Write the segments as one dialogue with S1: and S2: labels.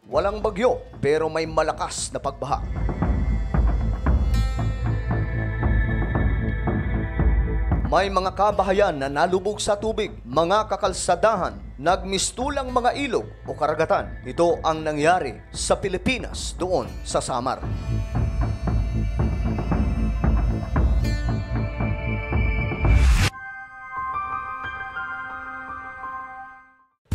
S1: Walang bagyo pero may malakas na pagbaha. May mga kabahayan na nalubog sa tubig, mga kakalsadahan, nagmistulang mga ilog o karagatan. Ito ang nangyari sa Pilipinas doon sa Samar.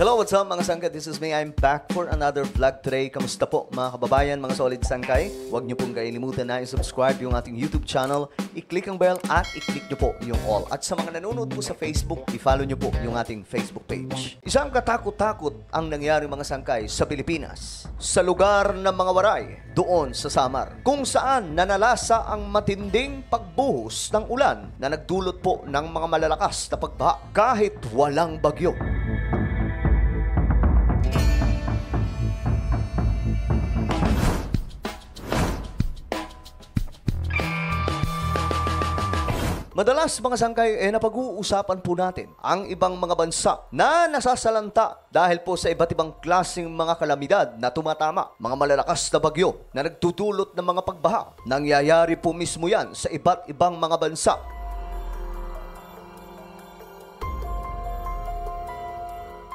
S1: Hello, what's up mga sangkay? This is me. I'm back for another vlog today. Kamusta po mga kababayan, mga solid sangkay? Huwag niyo pong kailimutan na i-subscribe yung ating YouTube channel, i-click ang bell at i-click niyo po yung all. At sa mga nanonood po sa Facebook, i-follow niyo po yung ating Facebook page. Isang katakot-takot ang nangyari mga sangkay sa Pilipinas, sa lugar ng mga waray, doon sa Samar, kung saan nanalasa ang matinding pagbuhos ng ulan na nagdulot po ng mga malalakas na pagbaha kahit walang bagyo. Madalas mga sangkay, napag-uusapan po natin ang ibang mga bansa na nasasalanta dahil po sa iba't ibang klaseng mga kalamidad na tumatama, mga malalakas na bagyo na nagtutulot ng mga pagbaha. Nangyayari po mismo yan sa iba't ibang mga bansa.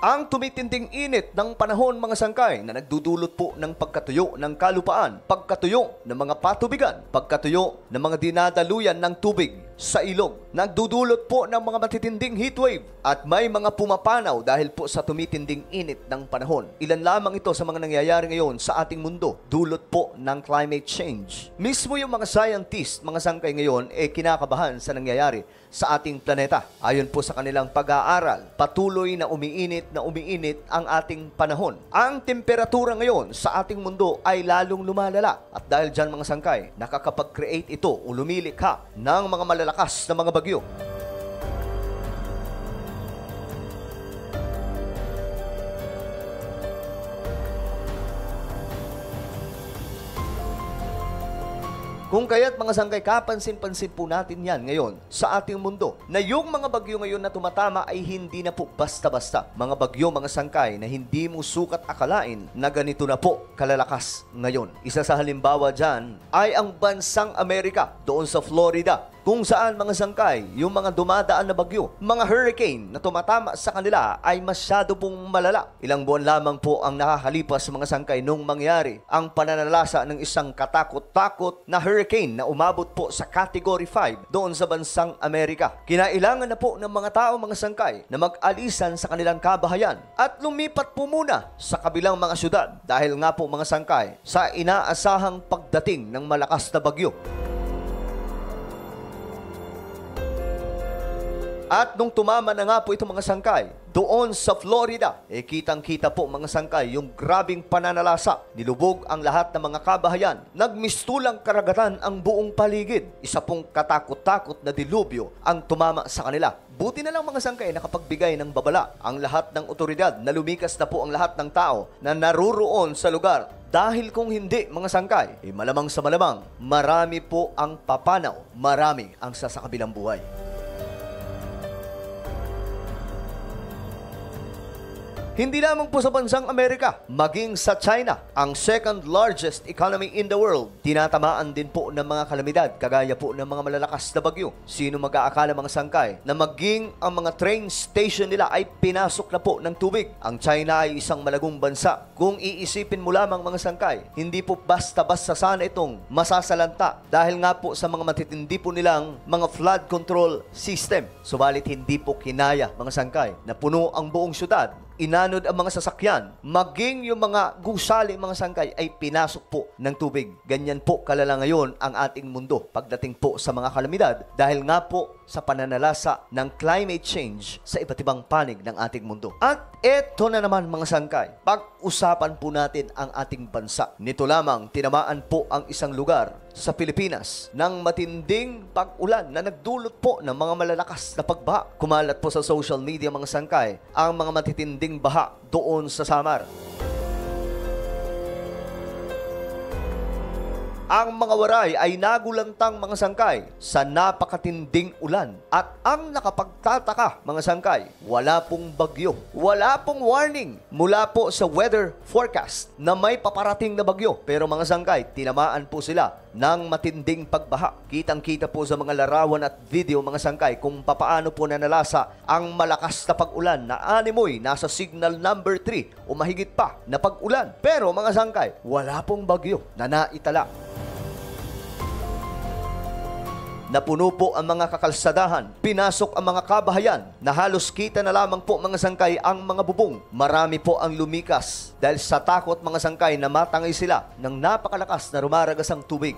S1: Ang tumitinding init ng panahon mga sangkay na nagdudulot po ng pagkatuyo ng kalupaan, pagkatuyo ng mga patubigan, pagkatuyo ng mga dinadaluyan ng tubig sa ilog, nagdudulot po ng mga matitinding heatwave at may mga pumapanaw dahil po sa tumitinding init ng panahon. Ilan lamang ito sa mga nangyayari ngayon sa ating mundo, dulot po ng climate change. Mismo yung mga scientist, mga sangkay ngayon, kinakabahan sa nangyayari sa ating planeta. Ayon po sa kanilang pag-aaral, patuloy na umiinit ang ating panahon. Ang temperatura ngayon sa ating mundo ay lalong lumalala. At dahil dyan mga sangkay, nakakapag-create ito o lumilikha ng mga malalakas na mga bagyo. Kung kaya't mga sangkay, kapansin-pansin po natin yan ngayon sa ating mundo na yung mga bagyo ngayon na tumatama ay hindi na po basta-basta. Mga bagyo, mga sangkay na hindi mo sukat akalain na ganito na po kalalakas ngayon. Isa sa halimbawa dyan ay ang bansang Amerika doon sa Florida, kung saan mga sangkay, yung mga dumadaan na bagyo, mga hurricane na tumatama sa kanila ay masyado pong malala. Ilang buwan lamang po ang nakakalipas mga sangkay nung mangyari ang pananalasa ng isang katakot-takot na hurricane na umabot po sa Category 5 doon sa bansang Amerika. Kinailangan na po ng mga tao mga sangkay na mag-alisan sa kanilang kabahayan at lumipat po muna sa kabilang mga syudad dahil nga po mga sangkay sa inaasahang pagdating ng malakas na bagyo. At nung tumama na nga po itong mga sangkay doon sa Florida, kitang-kita po mga sangkay yung grabing pananalasa. Nilubog ang lahat ng mga kabahayan. Nagmistulang karagatan ang buong paligid. Isa pong katakot-takot na dilubyo ang tumama sa kanila. Buti na lang mga sangkay nakapagbigay ng babala ang lahat ng otoridad na lumikas na po ang lahat ng tao na naruroon sa lugar. Dahil kung hindi mga sangkay, malamang sa malamang, marami po ang papanaw, marami ang sasakabilang buhay. Hindi lamang po sa bansang Amerika, maging sa China, ang second largest economy in the world, tinatamaan din po ng mga kalamidad, kagaya po ng mga malalakas na bagyo. Sino mag-aakala mga sangkay na maging ang mga train station nila ay pinasok na po ng tubig? Ang China ay isang malagong bansa. Kung iisipin mo lamang mga sangkay, hindi po basta-basta sana itong masasalanta dahil nga po sa mga matitindi po nilang mga flood control system. Subalit hindi po kinaya mga sangkay na puno ang buong syudad. Inanod ang mga sasakyan, maging yung mga gusali, mga sangkay ay pinasok po ng tubig. Ganyan po kalala ngayon ang ating mundo pagdating po sa mga kalamidad dahil nga po sa pananalasa ng climate change sa iba't ibang panig ng ating mundo. At eto na naman mga sangkay, pag-usapan po natin ang ating bansa. Nito lamang, tinamaan po ang isang lugar sa Pilipinas ng matinding pag-ulan na nagdulot po ng mga malalakas na pagbaha. Kumalat po sa social media mga sangkay ang mga matitinding baha doon sa Samar. Ang mga waray ay nagulantang mga sangkay sa napakatinding ulan. At ang nakapagtataka mga sangkay, wala pong bagyo, wala pong warning mula po sa weather forecast na may paparating na bagyo. Pero mga sangkay, tinamaan po sila ng matinding pagbaha. Kitang-kita po sa mga larawan at video mga sangkay kung papaano po nanalasa ang malakas na pag-ulan na animoy nasa signal number 3 o mahigit pa na pag-ulan. Pero mga sangkay, wala pong bagyo na naitala. Napuno po ang mga kakalsadahan, pinasok ang mga kabahayan, na halos kita na lamang po mga sangkay ang mga bubong. Marami po ang lumikas dahil sa takot mga sangkay na matangay sila ng napakalakas na rumaragasang tubig.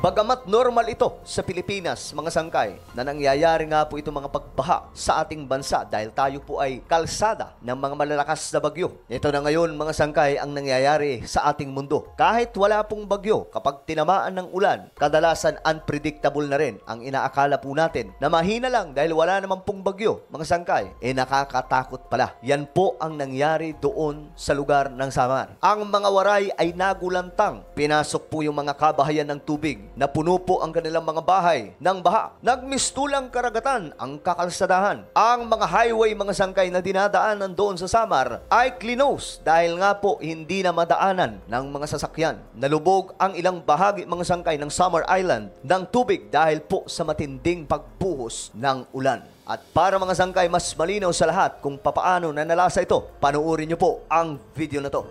S1: Bagamat normal ito sa Pilipinas, mga sangkay, na nangyayari nga po itong mga pagbaha sa ating bansa dahil tayo po ay kalsada ng mga malalakas na bagyo. Ito na ngayon, mga sangkay, ang nangyayari sa ating mundo. Kahit wala pong bagyo, kapag tinamaan ng ulan, kadalasan unpredictable na rin ang inaakala po natin na mahina lang dahil wala naman pong bagyo, mga sangkay, nakakatakot pala. Yan po ang nangyari doon sa lugar ng Samar. Ang mga waray ay nagulantang. Pinasok po yung mga kabahayan ng tubig. Napuno po ang kanilang mga bahay ng baha. Nagmistulang karagatan ang kakalsadahan. Ang mga highway, mga sangkay, na dinadaanan doon sa Samar ay klinos dahil nga po hindi na madaanan ng mga sasakyan. Nalubog ang ilang bahagi, mga sangkay, ng Samar Island ng tubig dahil po sa matinding pagbuhos ng ulan. At para mga sangkay, mas malinaw sa lahat kung papaano nanalasa ito, panoorin niyo po ang video na to.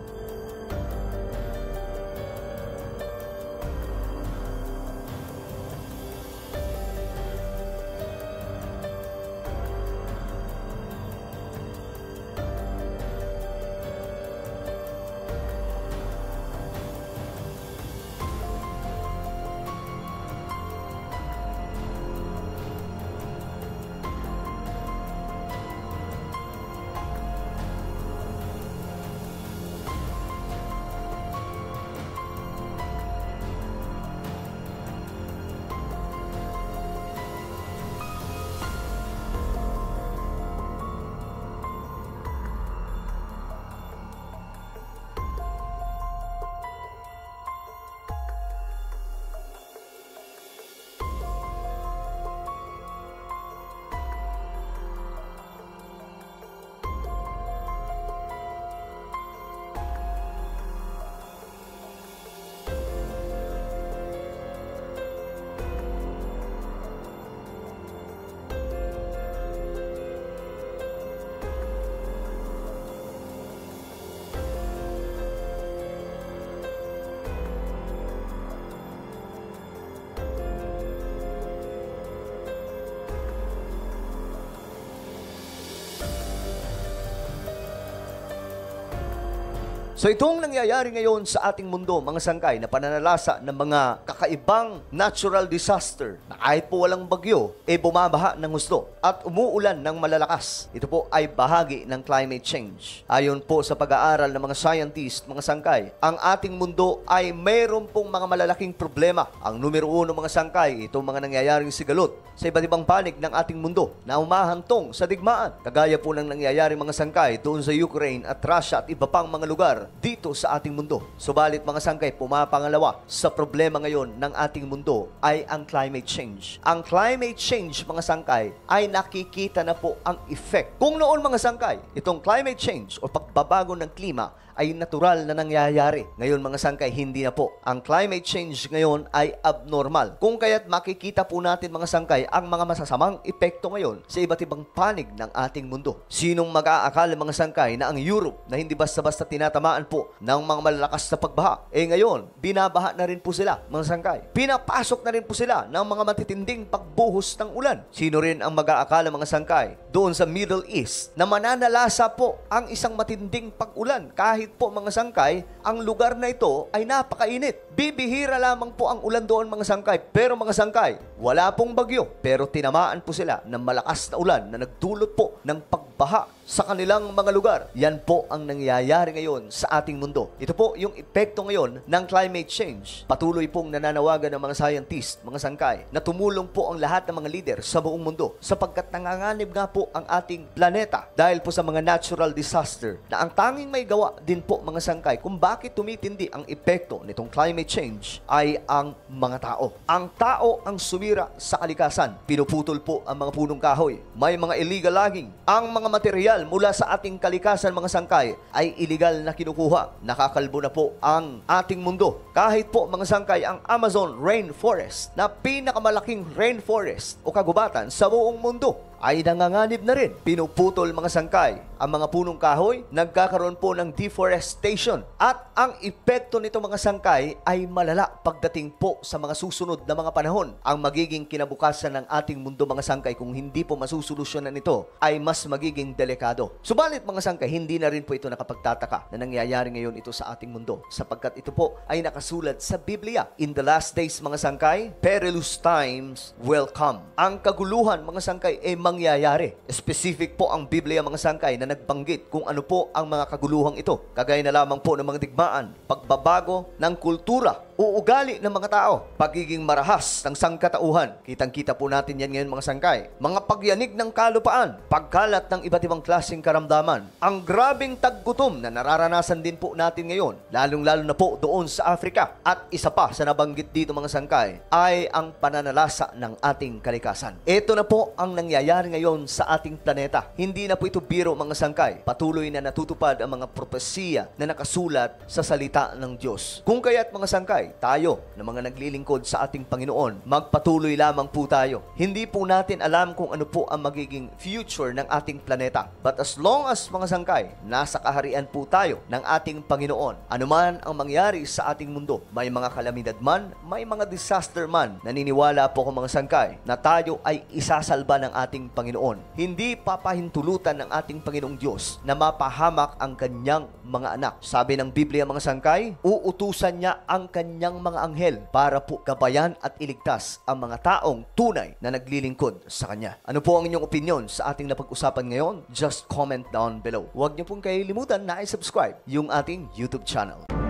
S1: So itong nangyayari ngayon sa ating mundo, mga sangkay, na pananalasa ng mga kakaibang natural disaster na kahit po walang bagyo, bumabaha ng husto at umuulan ng malalakas. Ito po ay bahagi ng climate change. Ayon po sa pag-aaral ng mga scientist, mga sangkay, ang ating mundo ay mayroon pong mga malalaking problema. Ang numero 1, mga sangkay, itong mga nangyayaring sigalot sa iba't ibang panig ng ating mundo na umahantong sa digmaan. Kagaya po ng nangyayari, mga sangkay, doon sa Ukraine at Russia at iba pang mga lugar dito sa ating mundo. Subalit, mga sangkay, pumapangalawa sa problema ngayon ng ating mundo ay ang climate change. Ang climate change, mga sangkay, ay nakikita na po ang effect. Kung noon, mga sangkay, itong climate change o pagbabago ng klima ay natural na nangyayari. Ngayon, mga sangkay, hindi na po. Ang climate change ngayon ay abnormal. Kung kaya't makikita po natin, mga sangkay, ang mga masasamang epekto ngayon sa iba't ibang panig ng ating mundo. Sinong mag-aakala, mga sangkay, na ang Europe na hindi basta-basta tinatamaan po ng mga malalakas na pagbaha, ngayon, binabaha na rin po sila, mga sangkay. Pinapasok na rin po sila ng mga matitinding pagbuhos ng ulan. Sino rin ang mag-aakala, mga sangkay, doon sa Middle East na mananalasa po ang isang matinding pag-ulan kahit po, mga sangkay, ang lugar na ito ay napakainit. Bibihira lamang po ang ulan doon, mga sangkay. Pero, mga sangkay, wala pong bagyo pero tinamaan po sila ng malakas na ulan na nagdulot po ng pagbaha sa kanilang mga lugar. Yan po ang nangyayari ngayon sa ating mundo. Ito po yung epekto ngayon ng climate change. Patuloy pong nananawagan ng mga scientist, mga sangkay, na tumulong po ang lahat ng mga leader sa buong mundo sapagkat nanganganib nga po ang ating planeta dahil po sa mga natural disaster na ang tanging may gawa din po mga sangkay kung bakit tumitindi ang epekto nitong climate change ay ang mga tao. Ang tao ang sumira sa kalikasan. Pinuputol po ang mga punong kahoy. May mga illegal logging. Ang mga material mula sa ating kalikasan mga sangkay ay illegal na kinukuha. Nakakalbo na po ang ating mundo. Kahit po mga sangkay ang Amazon rainforest na pinakamalaking rainforest o kagubatan sa buong mundo ay nanganganib na rin. Pinuputol mga sangkay ang mga punong kahoy, nagkakaroon po ng deforestation. At ang epekto nito mga sangkay ay malala pagdating po sa mga susunod na mga panahon. Ang magiging kinabukasan ng ating mundo mga sangkay kung hindi po masusolusyonan ito ay mas magiging delikado. Subalit mga sangkay, hindi na rin po ito nakapagtataka na nangyayari ngayon ito sa ating mundo sapagkat ito po ay nakasulat sa Biblia. In the last days mga sangkay, perilous times will come. Ang kaguluhan mga sangkay ay mangyayari. Specific po ang Biblia mga sangkay na nagbanggit kung ano po ang mga kaguluhang ito. Kagaya na lamang po ng mga digmaan, pagbabago ng kultura, uugali ng mga tao, pagiging marahas ng sangkatauhan. Kitang-kita po natin yan ngayon mga sangkay. Mga pagyanig ng kalupaan, pagkalat ng iba't ibang klaseng karamdaman, ang grabing taggutom na nararanasan din po natin ngayon, lalong-lalo na po doon sa Africa. At isa pa sa nabanggit dito mga sangkay ay ang pananalasa ng ating kalikasan. Ito na po ang nangyayari ngayon sa ating planeta. Hindi na po ito biro mga sangkay. Patuloy na natutupad ang mga propesiya na nakasulat sa salita ng Diyos. Kung kaya't mga sangkay, tayo na mga naglilingkod sa ating Panginoon, magpatuloy lamang po tayo. Hindi po natin alam kung ano po ang magiging future ng ating planeta. But as long as mga sangkay, nasa kaharian po tayo ng ating Panginoon, anuman ang mangyari sa ating mundo, may mga kalamidad man, may mga disaster man, naniniwala po ko mga sangkay na tayo ay isasalba ng ating Panginoon. Hindi papahintulutan ng ating Panginoong Diyos na mapahamak ang kanyang mga anak. Sabi ng Biblia mga sangkay, uutusan niya ang kanyang mga anghel para po gabayan at iligtas ang mga taong tunay na naglilingkod sa kanya. Ano po ang inyong opinion sa ating napag-usapan ngayon? Just comment down below. Huwag niyo pong kailimutan na i-subscribe yung ating YouTube channel.